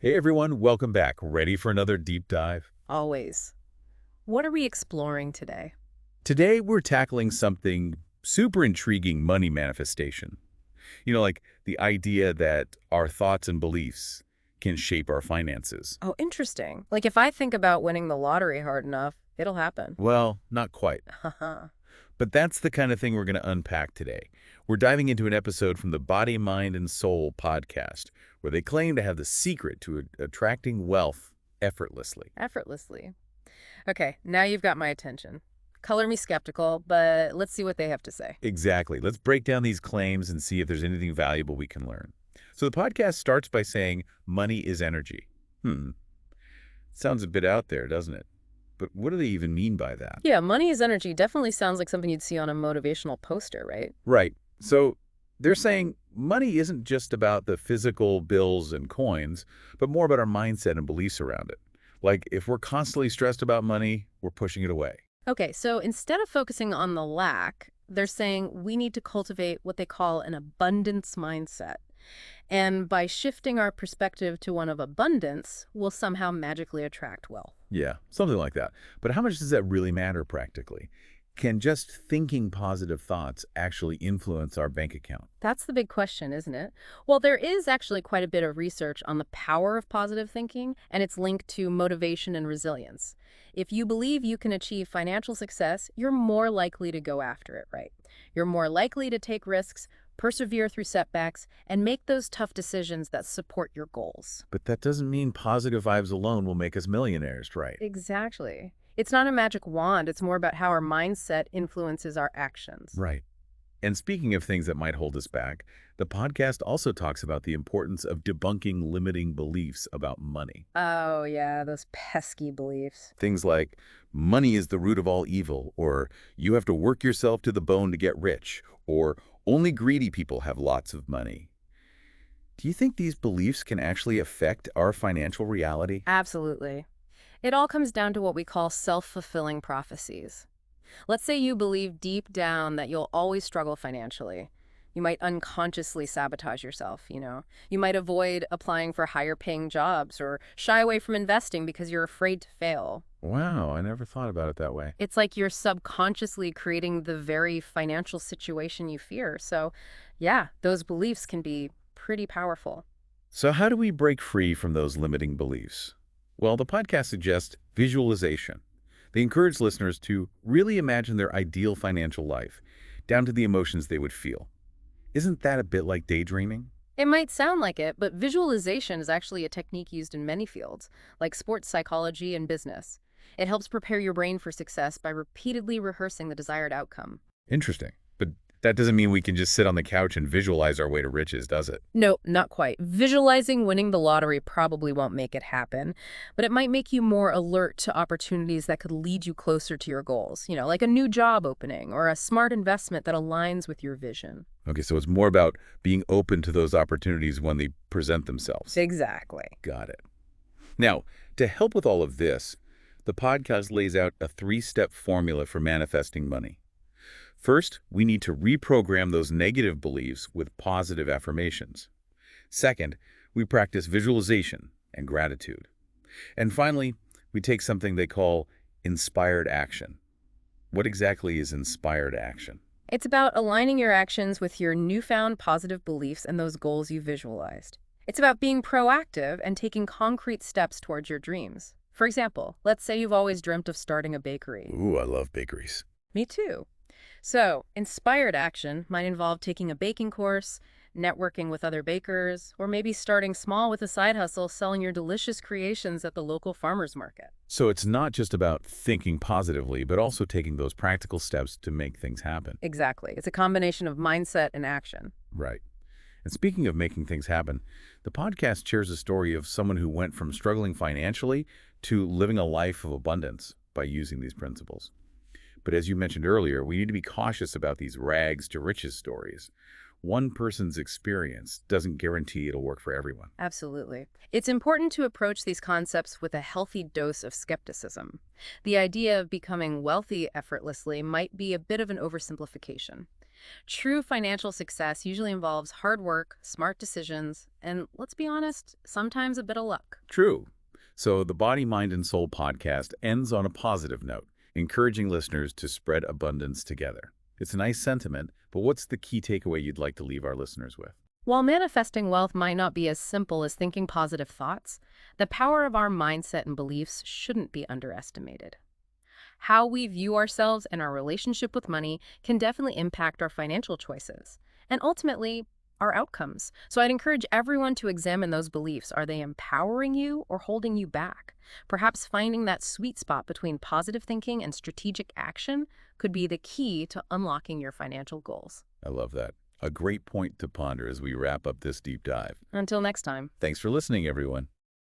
Hey everyone, welcome back. Ready for another deep dive? Always. What are we exploring today? Today we're tackling something super intriguing, money manifestation. Like the idea that our thoughts and beliefs can shape our finances. Oh, interesting. Like if I think about winning the lottery hard enough, it'll happen. Well, not quite. Haha. But that's the kind of thing we're going to unpack today. We're diving into an episode from the Body, Mind, and Soul podcast, where they claim to have the secret to attracting wealth effortlessly. Effortlessly. Okay, now you've got my attention. Color me skeptical, but let's see what they have to say. Exactly. Let's break down these claims and see if there's anything valuable we can learn. So the podcast starts by saying money is energy. Sounds a bit out there, doesn't it? But what do they even mean by that? Yeah, money is energy definitely sounds like something you'd see on a motivational poster, right? Right. So they're saying money isn't just about the physical bills and coins, but more about our mindset and beliefs around it. Like if we're constantly stressed about money, we're pushing it away. Okay, so instead of focusing on the lack, they're saying we need to cultivate what they call an abundance mindset. And by shifting our perspective to one of abundance, we'll somehow magically attract wealth. Yeah, something like that. But how much does that really matter practically? Can just thinking positive thoughts actually influence our bank account? That's the big question, isn't it? Well, there is actually quite a bit of research on the power of positive thinking, and it's linked to motivation and resilience. If you believe you can achieve financial success, you're more likely to go after it, right? You're more likely to take risks, persevere through setbacks, and make those tough decisions that support your goals. But that doesn't mean positive vibes alone will make us millionaires, right? Exactly. It's not a magic wand. It's more about how our mindset influences our actions. Right. And speaking of things that might hold us back, the podcast also talks about the importance of debunking limiting beliefs about money. Oh, yeah, those pesky beliefs. Things like, money is the root of all evil, or you have to work yourself to the bone to get rich, or only greedy people have lots of money. Do you think these beliefs can actually affect our financial reality? Absolutely. It all comes down to what we call self-fulfilling prophecies. Let's say you believe deep down that you'll always struggle financially. You might unconsciously sabotage yourself. You might avoid applying for higher paying jobs or shy away from investing because you're afraid to fail. Wow, I never thought about it that way. It's like you're subconsciously creating the very financial situation you fear. So, yeah, those beliefs can be pretty powerful. So how do we break free from those limiting beliefs? Well, the podcast suggests visualization. They encourage listeners to really imagine their ideal financial life, down to the emotions they would feel. Isn't that a bit like daydreaming? It might sound like it, but visualization is actually a technique used in many fields, like sports psychology and business. It helps prepare your brain for success by repeatedly rehearsing the desired outcome. Interesting. But that doesn't mean we can just sit on the couch and visualize our way to riches, does it? No, not quite. Visualizing winning the lottery probably won't make it happen, but it might make you more alert to opportunities that could lead you closer to your goals, like a new job opening or a smart investment that aligns with your vision. Okay, so it's more about being open to those opportunities when they present themselves. Exactly. Got it. Now, to help with all of this, the podcast lays out a three-step formula for manifesting money. First, we need to reprogram those negative beliefs with positive affirmations. Second, we practice visualization and gratitude. And finally, we take something they call inspired action. What exactly is inspired action? It's about aligning your actions with your newfound positive beliefs and those goals you visualized. It's about being proactive and taking concrete steps towards your dreams. For example, let's say you've always dreamt of starting a bakery. Ooh, I love bakeries. Me too. So, inspired action might involve taking a baking course, networking with other bakers, or maybe starting small with a side hustle selling your delicious creations at the local farmer's market. So it's not just about thinking positively, but also taking those practical steps to make things happen. Exactly. It's a combination of mindset and action. Right. And speaking of making things happen, the podcast shares a story of someone who went from struggling financially to living a life of abundance by using these principles. But as you mentioned earlier, we need to be cautious about these rags to riches stories. One person's experience doesn't guarantee it'll work for everyone. Absolutely. It's important to approach these concepts with a healthy dose of skepticism. The idea of becoming wealthy effortlessly might be a bit of an oversimplification. True financial success usually involves hard work, smart decisions, and let's be honest, sometimes a bit of luck. True. So the Body, Mind, and Soul podcast ends on a positive note, encouraging listeners to spread abundance together. It's a nice sentiment, but what's the key takeaway you'd like to leave our listeners with? While manifesting wealth might not be as simple as thinking positive thoughts, the power of our mindset and beliefs shouldn't be underestimated. How we view ourselves and our relationship with money can definitely impact our financial choices and ultimately our outcomes. So I'd encourage everyone to examine those beliefs. Are they empowering you or holding you back? Perhaps finding that sweet spot between positive thinking and strategic action could be the key to unlocking your financial goals. I love that. A great point to ponder as we wrap up this deep dive. Until next time. Thanks for listening, everyone.